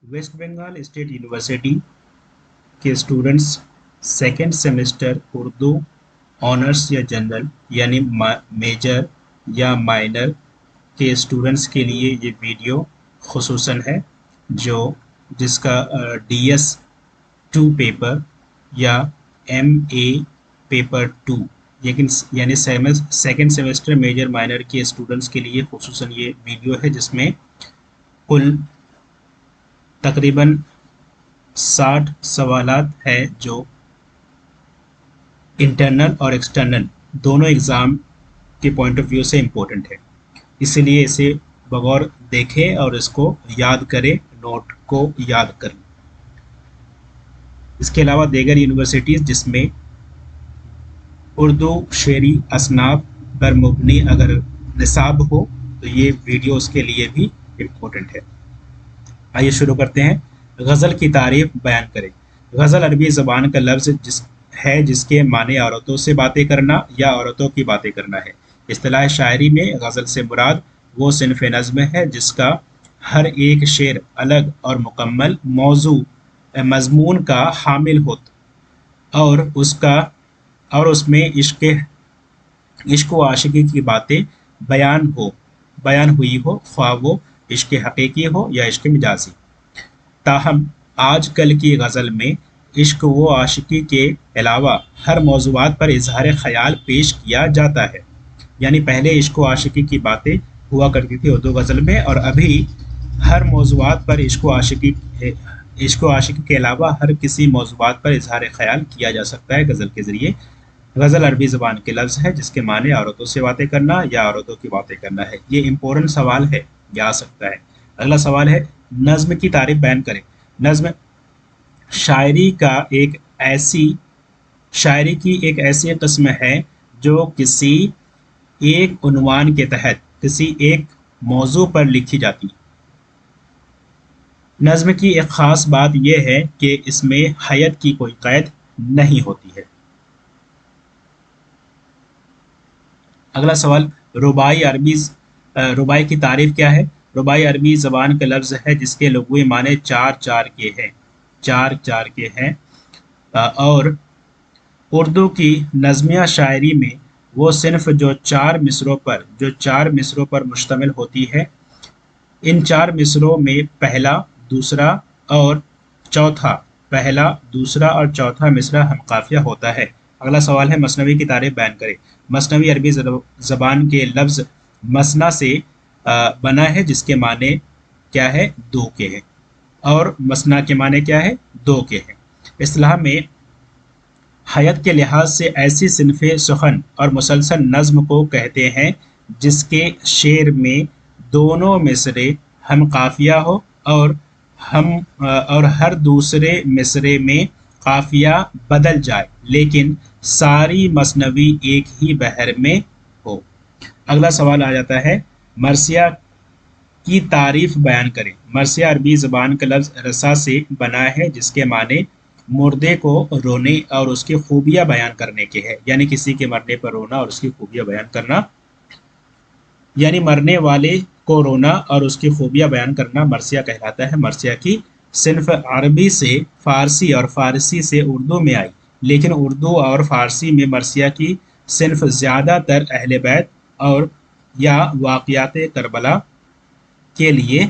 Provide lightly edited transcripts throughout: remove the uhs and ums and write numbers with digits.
Waste Bengal state university के students second semester Urdu honours या general यानी मेजर या माइनर के स्टूडेंट्स के लिए ये वीडियो खुसूसन है जो जिसका DS2 पेपर या MA पेपर 2 लेकिन यानी सेकेंड सेमेस्टर मेजर माइनर के स्टूडेंट्स के लिए खुसूसन ये वीडियो है जिसमें कुल तकरीबन 60 सवालात है जो इंटरनल और एक्सटर्नल दोनों एग्ज़ाम के पॉइंट ऑफ व्यू से इम्पोर्टेंट है, इसलिए इसे बगौर देखें और इसको याद करें, नोट को याद करें। इसके अलावा दीगर यूनिवर्सिटीज़ जिसमें उर्दू शेरी असनाब पर मुबनी अगर निसाब हो तो ये वीडियो उसके लिए भी इम्पोर्टेंट है। आइए शुरू करते हैं। गज़ल की तारीफ बयान करें। गज़ल अरबी ज़बान का लफ्ज़ जिसके माने औरतों से बातें करना या औरतों की बातें करना है। इस्तिलाह शायरी में गज़ल से मुराद वो सिन्फ़ नज़्म है जिसका हर एक शेर अलग और मुकम्मल मौजू मज़मून का हामिल हो और उसमें इश्क व आशिकी की बातें बयान हुई हो, ख्वाह वो इश्क हकीकी हो या इश्क मिजाजी। ताहम आजकल की गज़ल में इश्क व आशिकी के अलावा हर मौज़ूआत पर इजहार ख़याल पेश किया जाता है। यानी पहले इश्क व आशिकी की बातें हुआ करती थी उर्दू गज़ल में, और अभी हर मौज़ूआत पर इश्क व आशिकी के अलावा हर किसी मौज़ूआत पर इजहार ख़याल किया जा सकता है गज़ल के ज़रिए। गज़ल अरबी ज़बान के लफ्ज़ है जिसके माने औरतों से बातें करना या औरतों की बातें करना है। ये इम्पोर्टेंट सवाल है, ये आ सकता है। अगला सवाल है नज़्म की तारीफ बयान करें। नज़्म शायरी की एक ऐसी किस्म है जो किसी एक उन्वान के तहत किसी एक मौजू पर लिखी जाती है। नज़्म की एक ख़ास बात यह है कि इसमें हैयत की कोई क़ैद नहीं होती है। अगला सवाल रुबाई की तारीफ क्या है। रुबाई अरबी ज़बान का लफ्ज़ है जिसके लुग़वी माने चार चार के हैं और उर्दू की नज़्मिया शायरी में वो सिन्फ़ जो चार मिसरों पर मुश्तमिल होती है। इन चार मिसरों में पहला दूसरा और चौथा मिसरा हम काफ़िया होता है। अगला सवाल है मसनवी की तारीफ बयान करें। मसनवी अरबी ज़बान के लफ्ज़ मसना से बना है जिसके माने क्या है, दो के हैं, और मसना के माने क्या है, दो के हैं। इस्तिलाह में हैयत के लिहाज से ऐसी सिन्फ़े सुखन और मुसलसल नज़्म को कहते हैं जिसके शेर में दोनों मिसरे हम काफ़िया हो और हर दूसरे मिसरे में काफ़िया बदल जाए लेकिन सारी मसनवी एक ही बहर में हो। अगला सवाल आ जाता है मरसिया की तारीफ बयान करें। मरसिया अरबी ज़बान का लफ्ज़ रसा से बना है जिसके माने मुर्दे को रोने और उसकी खूबियाँ बयान करने के हैं। यानी किसी के मरने पर रोना और उसकी खूबियाँ बयान करना, यानी मरने वाले को रोना और उसकी खूबियाँ बयान करना मरसिया कहलाता है। मरसिया की सिन्फ़ अरबी से फ़ारसी और फ़ारसी से उर्दू में आई, लेकिन उर्दू और फ़ारसी में मरसिया की सिन्फ़ ज़्यादातर अहले बैत और या वाक़यात करबला के लिए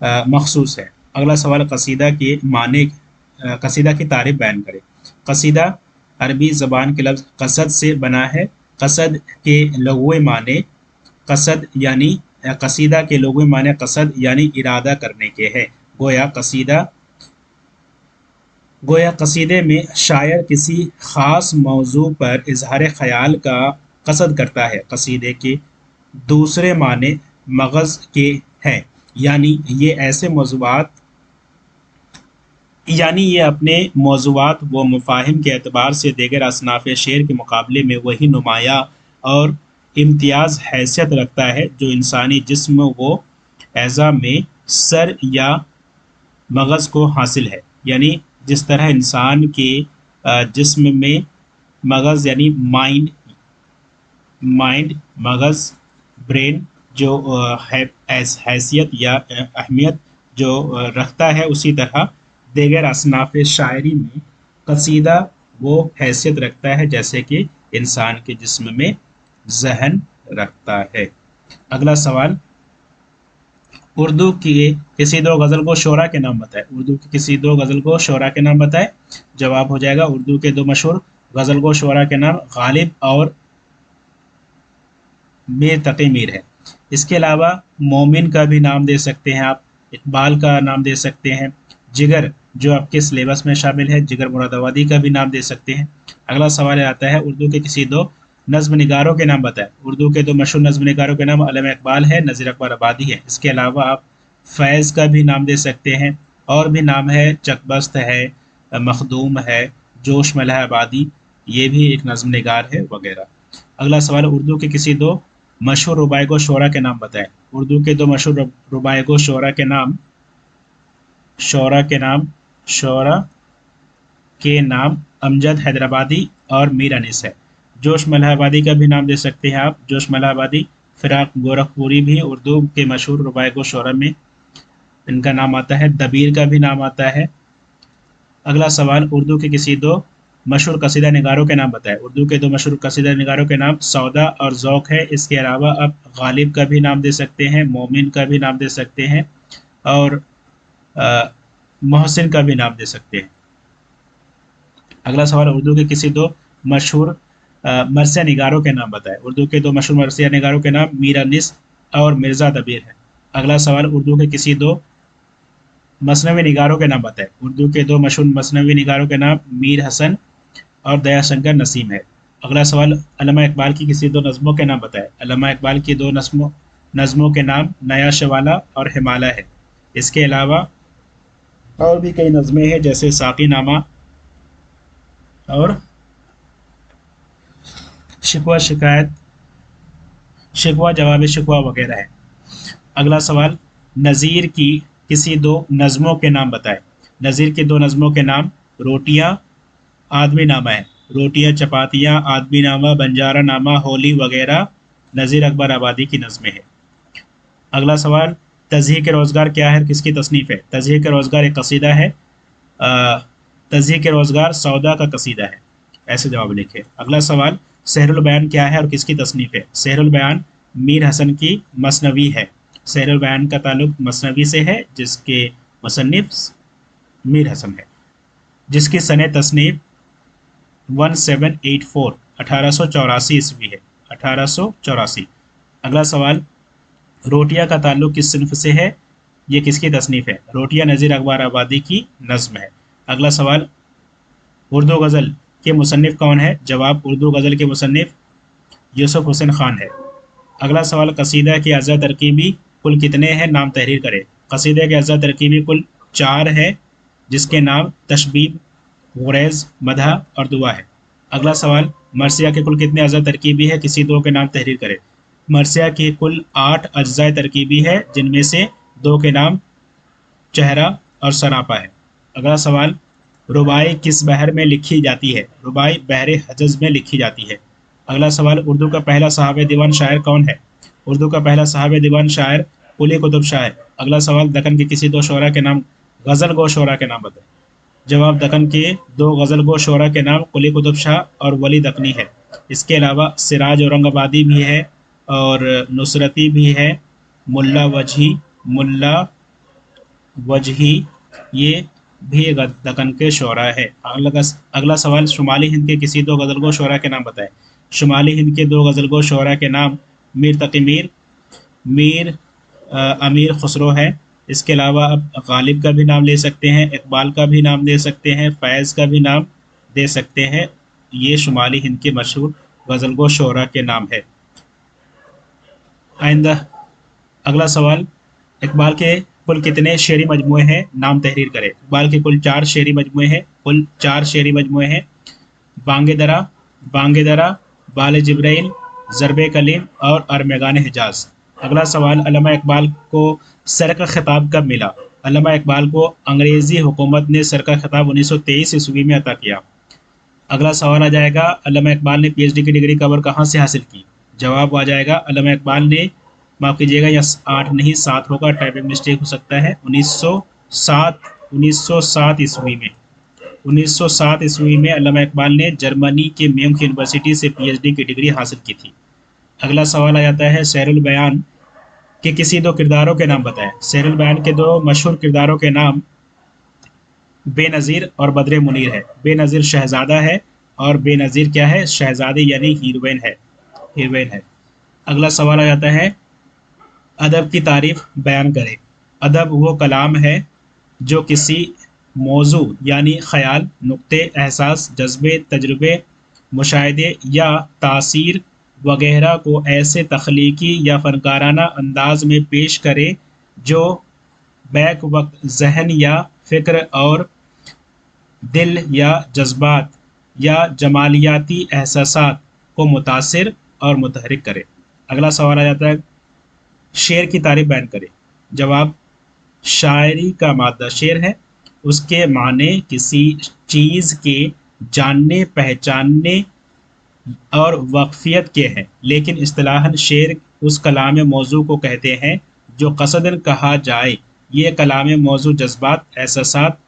मखसूस है। अगला सवाल कसीदा की तारीफ बयान करें। कसीदा अरबी ज़बान के लफ्ज़ कसद से बना है। कसद के लुग़वी माने कसीदा के लुग़वी माने कसद यानी इरादा करने के हैं। गोया कसीदे में शायर किसी ख़ास मौजू पर इजहार ख़याल का कसद करता है। कसीदे के दूसरे माने मग़ज़ के हैं, यानी ये अपने मौज़ूआत व मफ़ाहिम के एतबार से दीगर असनाफ़ शेर के मुकाबले में वही नुमाया और इम्तियाज़ हैसियत रखता है जो इंसानी जिस्म व एज़ा में सर या मग़ज़ को हासिल है। यानी जिस तरह इंसान के जिस्म में मग़ज़ यानी माइंड मग़ज़ ब्रेन जो हैसियत या अहमियत جو رکھتا ہے اسی طرح دیگر اصناف شاعری میں قصیدہ وہ حیثیت رکھتا ہے جیسے کہ انسان کے جسم میں ذہن رکھتا ہے۔ اگلا سوال، اردو کی کسی دو غزل کو شعراء کے نام بتائے۔ اردو کی کسی دو غزل کو شعراء کے نام بتائے۔ جواب ہو جائے گا اردو کے دو مشہور غزل کو شعراء کے نام غالب اور میر تقی میر ہے۔ اس کے علاوہ مومن کا بھی نام دے سکتے ہیں آپ، اقبال کا نام دے سکتے ہیں، جگر جو آپ کے سلیبس میں شامل ہے جگر مراد آبادی کا بھی نام دے سکتے ہیں۔ اگلا سوال آتا ہے اردو کے کسی دو نظم نگاروں کے نام بتائیں۔ اردو کے دو مشہور نظم نگاروں کے نام علامہ اقبال ہے، نذیر اکبر آبادی ہے۔ اس کے علاوہ آپ فیض کا بھی نام دے سکتے ہیں، اور بھی نام ہے، چکبست ہے، مخدوم ہے، جوش ملح آبادی، یہ بھی ایک نظم نگار ہے وغیرہ۔ اگلا سوال، اردو کے کسی دو مشہور رباعی کو شعراء کے نام بتائیں۔ اردو کے دو مشہور رباعی کو شعراء کے نام امجد حیدرآبادی اور میر انیس ہے۔ جوش ملح آبادی کا بھی نام دے سکتے ہیں آپ، جوش ملح آبادی، فراق گورکھپوری بھی اردو کے مشہور رباعی کو شعراء میں ان کا نام آتا ہے، دبیر کا بھی نام آتا ہے۔ اگلا سوال، اردو کے کسی دو مشہور قصیدہ نگاروں کے نام بتائیں۔ اردو کے دو مشہور قصیدہ نگاروں کے نام سودا اور ذوق ہے۔ اس کے علاوہ آپ غالب کا بھی نام دے سکتے ہیں، مومن کا بھی نام دے سکتے ہیں، اور محسن کا بھی نام دے سکتے ہیں۔ اگلا سوال، اردو کے کسی دو مشہور مرثیہ نگاروں کے نام بتائیں۔ اردو کے دو مشہور مرثیہ نگاروں کے نام میر انیس اور مرزا دبیر ہے۔ اگلا سوال، اردو کے کسی دو مثنوی نگاروں کے نام بتائیں۔ اردو کے دو مشہور مثنوی نگاروں کے نام میر حسن اور دیا شنکر نسیم ہے۔ اگلا سوال، علامہ اقبال کی کسی دو نظموں کے نام بتائیں۔ علامہ اقبال کی دو نظموں کے نام نیا شوالا اور ہمالہ ہے۔ اس کے علاوہ اور بھی کئی نظمیں ہیں جیسے ساقی نامہ اور شکوہ شکایت، شکوہ جواب شکوہ وغیرہ ہے۔ اگلا سوال، نظیر کی کسی دو نظموں کے نام بتائیں۔ نظیر کی دو نظموں کے نام روٹیاں آدمی نامہ ہے۔ روٹیاں چپاتیاں آدمی نامہ بنجارہ نامہ ہولی وغیرہ نذیر اکبر آبادی کی نظمیں ہیں۔ اگلا سوال، تضحیک روزگار کیا ہے، کس کی تصنیف ہے؟ تضحیک روزگار ایک قصیدہ ہے، تضحیک روزگار سودا کا قصیدہ ہے، ایسے جواب لکھے۔ اگلا سوال، سحر البیان کیا ہے اور کس کی تصنیف ہے؟ سحر البیان میر حسن کی مثنوی ہے۔ سحر البیان کا تعلق مثنوی سے ہے جس کے مصنف میر حسن ہے، جس کی سنِ تصنیف 1784 1884 عیسوی ہے، 1884۔ اگلا سوال، روٹیا کا تعلق کس صنف سے ہے، یہ کس کی تصنیف ہے؟ روٹیا نذیر اکبر آبادی کی نظم ہے۔ اگلا سوال، اردو غزل کے مصنف کون ہے؟ جواب اردو غزل کے مصنف یوسف حسین خان ہے۔ اگلا سوال، قصیدہ کے اعضاء ترکیبی کل کتنے ہیں؟ نام تحریر کرے۔ قصیدہ کے اعضاء ترکیبی کل 4 ہے، جس کے نام تشبیب، غریز، مدح اور دعا ہے۔ اگلا سوال، مرثیہ کے کل کتنے اعضاء ترکیبی ہے؟ کسی دو کے نام تحریر کرے۔ مرثیہ کی کل 8 اجزاء ترکیبی ہے، جن میں سے 2 کے نام چہرہ اور سراپا ہے۔ اگلا سوال، رباعی کس بحر میں لکھی جاتی ہے؟ رباعی بحر حجز میں لکھی جاتی ہے۔ اگلا سوال، اردو کا پہلا صاحب دیوان شاعر کون ہے؟ اردو کا پہلا صاحب دیوان شاعر قلی قطب شاہ ہے۔ اگلا سوال، دکن کے کسی دو شعراء کے نام غزل گو شعراء کے نام بتائیں۔ جواب، دکن کے 2 غزل گو شعراء کے نام قلی قطب شاہ اور ولی دکنی ہے۔ اس کے علاوہ سراج اورنگ آبادی بھی ہے اور نصرتی بھی ہے، ملا وجہی یہ بھی دکن کے شعراء ہے۔ اگلا سوال، شمالی ہند کے کسی 2 غزل گو شعراء کے نام بتائیں۔ شمالی ہند کے 2 غزل گو شعراء کے نام میر تقی میر، میر امیر خسرو ہے۔ اس کے علاوہ آپ غالب کا بھی نام لے سکتے ہیں، اقبال کا بھی نام دے سکتے ہیں، فیض کا بھی نام دے سکتے ہیں۔ یہ شمالی ہند کے مشہور غزل گو شعراء کے نام ہے۔ آئندہ اگلا سوال، اقبال کے کل کتنے شعری مجموعے ہیں؟ نام تحریر کرے۔ اقبال کے کل 4 شعری مجموعے ہیں، کل 4 شعری مجموعے ہیں، بانگ درا، بال جبرائیل، ضرب کلیم اور ارمغان حجاز۔ اگلا سوال، علامہ اقبال کو سر کا خطاب کب ملا؟ علامہ اقبال کو انگریزی حکومت نے سر کا خطاب 1923 عیسوی میں عطا کیا۔ اگلا سوال آ جائے گا، علامہ اقبال نے پی ایچ ڈی کی ڈگری کب اور کہاں سے حاصل کی؟ جواب آ جائے گا، علامہ اقبال نے माफ़ कीजिएगा, या 8 नहीं 7 होगा, टाइपिंग मिस्टेक हो सकता है। 1907 ईस्वी में 1907 ईस्वी में अल्लामा इकबाल ने जर्मनी के म्यूनिख यूनिवर्सिटी से पीएचडी की डिग्री हासिल की थी। अगला सवाल आ जाता है, सहरुल बयान के किसी दो किरदारों के नाम बताएं। सहरुल बयान के दो मशहूर किरदारों के नाम बेनज़ीर और बद्र मुनीर है। बेनज़ीर शहजादा है और बेनज़ीर क्या है, शहजादी यानी हीरोइन है। अगला सवाल आ जाता है, अदब की तारीफ बयान करें। अदब वो कलाम है जो किसी मौजू यानी ख्याल, नुक्ते, एहसास, जज्बे, तजुर्बे, मुशाहिदे या तासीर वगैरह को ऐसे तख्लीकी या फ़नकाराना अंदाज में पेश करे जो बैक वक्त जहन या फ़िक्र और दिल या जज्बात या जमालियाती एहसासात को मुतासिर और मुतहरिक करे। अगला सवाल आ जाता है, शेर की तारीफ बयान करें। जवाब, शायरी का मादा शेर है, उसके माने किसी चीज़ के जानने, पहचानने और वक्फियत के हैं, लेकिन इस्तिलाहन शेर उस कलाम मौजू को कहते हैं जो कसदन कहा जाए। ये कलाम मौजू जज्बात, एहसासात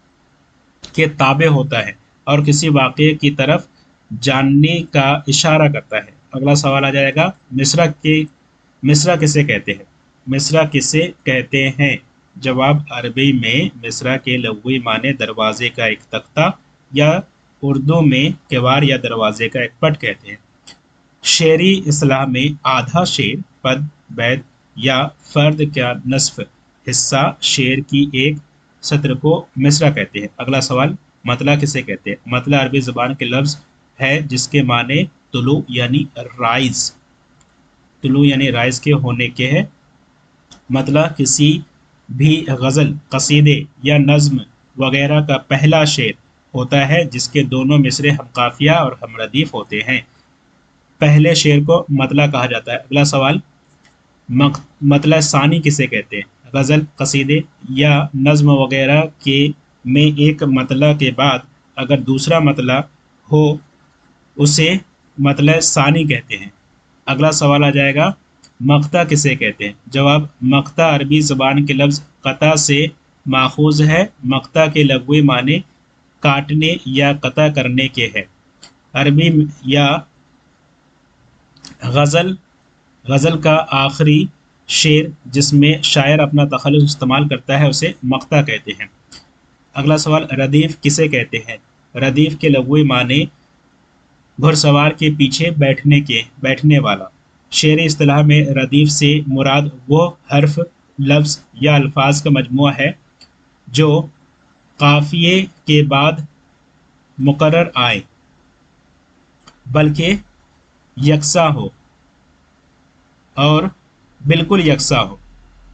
के ताबे होता है और किसी वाक़े की तरफ जानने का इशारा करता है। अगला सवाल आ जाएगा, मिसरा किसे कहते हैं। मिसरा किसे कहते हैं। जवाब, अरबी में मिसरा के लग़वी माने दरवाजे का एक तख्ता या उर्दू में किवार या दरवाजे का एक पट कहते हैं। शेरी इस्लाह में आधा शेर, पद, बैत या फर्द का नस्फ हिस्सा शेर की एक सत्र को मिसरा कहते हैं। अगला सवाल, मतला किसे कहते हैं। मतला अरबी ज़बान के लफ्ज़ है जिसके माने तुलू यानी राइज, तुलू यानी राइज के होने के है। मतला किसी भी गज़ल, कसीदे या नज़्म वगैरह का पहला शेर होता है जिसके दोनों मिसरे हम काफिया और हम रदीफ होते हैं। पहले शेर को मतला कहा जाता है। अगला सवाल, मतला सानी किसे कहते हैं। गज़ल, कसीदे या नज़्म वगैरह के में एक मतला के बाद अगर दूसरा मतला हो उसे मतला सानी कहते हैं। अगला सवाल आ जाएगा, मक्ता किसे कहते हैं। जवाब, मक्ता अरबी ज़बान के लफ्ज़ कता से माखूज है। मक्ता के लग़वी माने काटने या कता करने के है। अरबी या गज़ल का आखिरी शेर जिसमें शायर अपना तखल्लुस इस्तेमाल करता है उसे मक्ता कहते हैं। अगला सवाल, रदीफ़ किसे कहते हैं। रदीफ़ के लग़वी माने घुड़सवार के पीछे बैठने वाला। शेरी इस्तिलाह में रदीफ़ से मुराद वो हर्फ, लफ्ज़ या अल्फाज का मजमूआ है जो काफ़िए के बाद मुकर्रर आए बल्कि यकसा हो और बिल्कुल यकसा हो,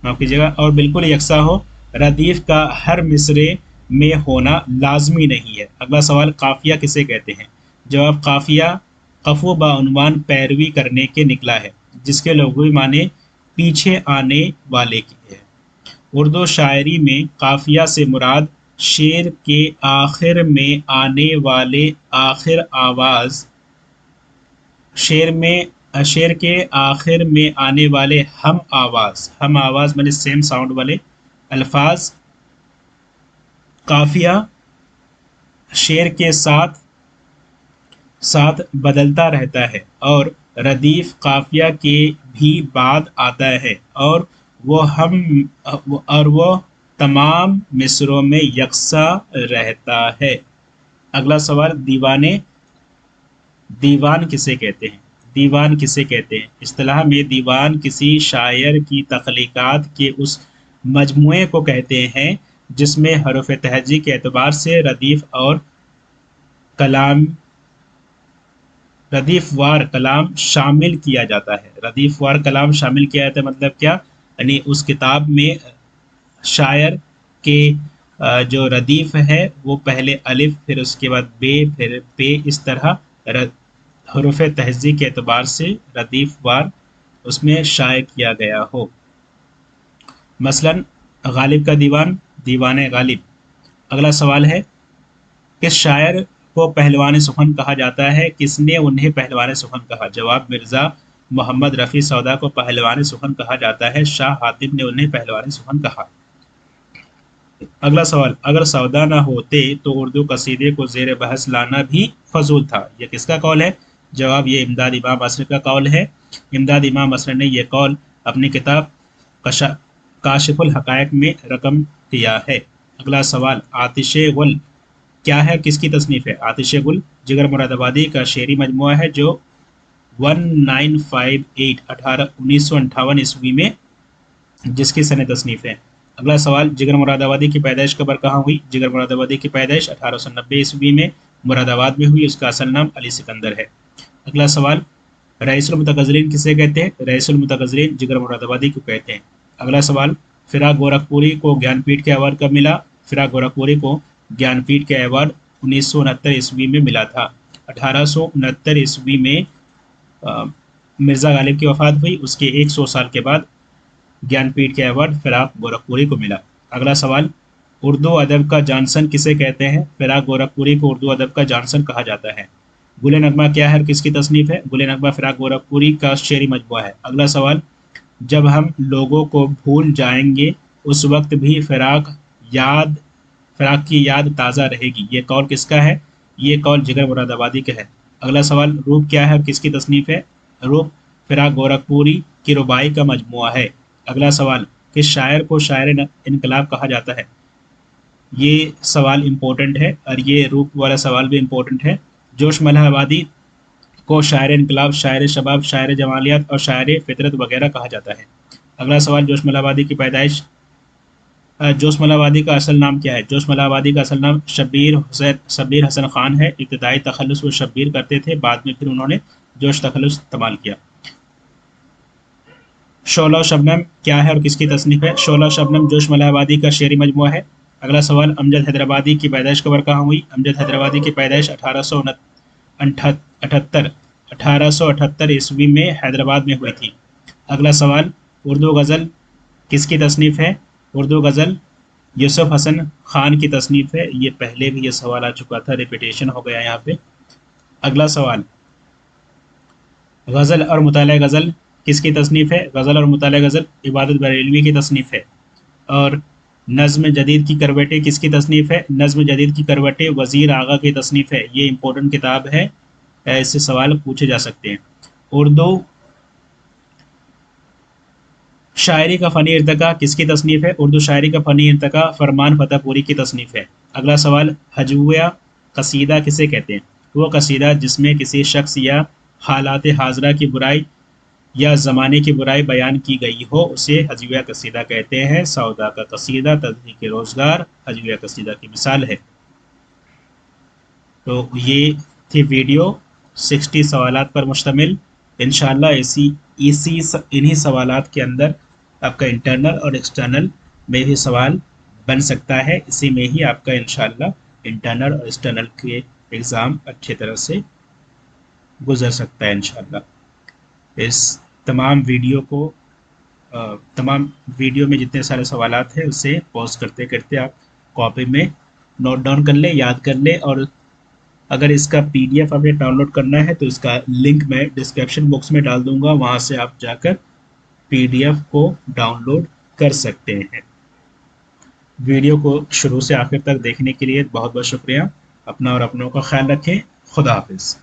माफ़ कीजिएगा, और बिल्कुल यकसा हो। रदीफ़ का हर मिसरे में होना लाजमी नहीं है। अगला सवाल, काफ़िया किसे कहते हैं। जवाब, काफ़िया कफ़ो बाउनवान पैरवी करने के निकला है जिसके लग़वी माने पीछे आने वाले की है। उर्दू शायरी में काफ़िया से मुराद शेर के आखिर में आने वाले आखिर आवाज़, शेर के आखिर में आने वाले हम आवाज़ माने सेम साउंड वाले अल्फाज। काफ़िया शेर के साथ बदलता रहता है और रदीफ़ काफ़िया के भी बाद आता है और वो तमाम मिसरों में यकसा रहता है। अगला सवाल, दीवान किसे कहते हैं। दीवान किसे कहते हैं। इस्तिलाह में दीवान किसी शायर की तख्लीकात के उस मजमूए को कहते हैं जिसमें हरूफ तहजी के एतबार से रदीफ़वार कलाम शामिल किया जाता है। रदीफ़वार कलाम शामिल किया जाता है मतलब क्या, यानी उस किताब में शायर के जो रदीफ़ है वो पहले अलिफ, फिर उसके बाद बे, फिर पे, इस तरह हरूफ तहजी के एतबार से रदीफ़वार उसमें शाये किया गया हो। मसलन गालिब का दीवान गालिब। अगला सवाल है, किस शायर को पहलवान सुखन कहा जाता है। किसने उन्हें पहलवान सुखन कहा। जवाब, मिर्ज़ा मोहम्मद रफ़ी सौदा को पहलवान सुखन कहा जाता है? शाह हातिम ने उन्हें पहलवान सुखन कहा। अगला सवाल, अगर सौदा ना होते तो उर्दू कसीदे को जेर बहस लाना भी फजूल था, ये किसका कौल है? जवाब, ये इमदाद इमाम असर का कौल है। इमदाद इमाम असर ने यह कौल अपनी किताब काशिफुल हकायक में रकम किया है। अगला सवाल, आतिश गुल क्या है, किसकी तसनीफ है? आतिश गुल जिगर मुरादाबादी का शेरी मजमुआ है जो 1958 1958 ईस्वी में जिसकी सने तसनीफ है। अगला सवाल, जिगर मुरादाबादी की पैदाइश कबर कहाँ हुई? जिगर मुरादाबादी की पैदाइश 1890 ईस्वी में मुरादाबाद में हुई। उसका असल नाम अली सिकंदर है। अगला सवाल, रईसुल मुतगज़्ज़लिन किसे कहते हैं? रईसुल मुतगज़्ज़लिन जिगर मुरादाबादी को कहते हैं। अगला सवाल, फिराक गोरखपुरी को ज्ञानपीठ के अवार्ड कब मिला? फिराक गोरखपुरी को ज्ञानपीठ के अवार्ड 1969 ईस्वी में मिला था। 1869 ईस्वी में मिर्ज़ा गालिब की वफ़ात हुई, उसके 100 साल के बाद ज्ञानपीठ के अवार्ड फिराक गोरखपुरी को मिला। अगला सवाल, उर्दू अदब का जॉनसन किसे कहते हैं? फिराक गोरखपुरी को उर्दू अदब का जॉनसन कहा जाता है। गुल नगमा क्या है, किसकी तसनीफ है? गुल नगमा फिराक गोरखपुरी का शेरी मजमुआ है। अगला सवाल, जब हम लोगों को भूल जाएंगे उस वक्त भी फिराक की याद ताज़ा रहेगी, ये कौल किसका है? ये कौल जिगर मुरादाबादी का है। अगला सवाल, रूप क्या है और किसकी तसनीफ है? रूप फिराक गोरखपुरी की रुबाई का मजमुआ है। अगला सवाल, किस शायर को शायर इनकलाब कहा जाता है? ये सवाल इम्पोर्टेंट है और ये रूप वाला सवाल भी इम्पोर्टेंट है। जोश मलहाबादी को शायर इनकलाब, शायर शबाब, शायर जमालियात और शायर फितरत वगैरह कहा जाता है। अगला सवाल, जोश मलहाबादी की पैदाइश, जोश मलहाबादी का असल नाम क्या है? जोश मलहाबादी का असल नाम शब्बीर हसन खान है। इब्तदाई तखल्लुस वो शब्बीर करते थे, बाद में फिर उन्होंने जोश तखल्लुस इस्तेमाल किया। शोला शबनम क्या है और किसकी तसनीफ है? शोला शबनम जोश मलहाबादी का शेरी मजमुआ है। अगला सवाल, अमजद हैदराबादी की पैदाइश कबर कहाँ हुई? अमजद हैदराबादी की पैदाइश 1878 ईस्वी में हैदराबाद में हुई थी। अगला सवाल, उर्दू गज़ल किसकी तसनीफ है? उर्दू गज़ल यूसुफ हसन खान की तसनीफ है। ये पहले भी ये सवाल आ चुका था, रिपीटेशन हो गया यहाँ पे। अगला सवाल, गज़ल और मुताला गज़ल किसकी तसनीफ है? गज़ल और मुताला गज़ल इबादत बरेलवी की तसनीफ है। और नज़्म जदीद की करवटें किसकी तसनीफ है? नज़्म जदीद की करवटें वज़ीर आगा की तसनीफ है। ये इंपॉर्टेंट किताब है, ऐसे सवाल पूछे जा सकते हैं। उर्दू शायरी का फ़नी इर्तका किसकी तसनीफ है? उर्दू शायरी का फ़नी इर्तका फरमान फतेहपुरी की तसनीफ है। अगला सवाल, हजविया कसीदा किसे कहते हैं? वो कसीदा जिसमें किसी शख्स या हालात हाजरा की बुराई या ज़माने की बुराई बयान की गई हो उसे हजविया कसीदा कहते हैं। सौदा का कसीदा तदरीक रोज़गार हजविया कसीदा की मिसाल है। तो ये थी वीडियो 60 सवालात पर मुश्तमिल। इंशाअल्लाह इन्हीं सवालात के अंदर आपका इंटरनल और एक्सटर्नल में भी सवाल बन सकता है। इसी में ही आपका इंशाअल्लाह इंटरनल और एक्सटर्नल के एग्ज़ाम अच्छी तरह से गुजर सकता है इंशाअल्लाह। इस तमाम वीडियो में जितने सारे सवालात हैं उसे पॉज करते करते आप कॉपी में नोट डाउन कर लें, याद कर लें। और अगर इसका PDF हमें डाउनलोड करना है तो इसका लिंक मैं डिस्क्रिप्शन बॉक्स में डाल दूंगा, वहाँ से आप जाकर PDF को डाउनलोड कर सकते हैं। वीडियो को शुरू से आखिर तक देखने के लिए बहुत बहुत शुक्रिया। अपना और अपनों का ख्याल रखें। खुदा हाफिज़।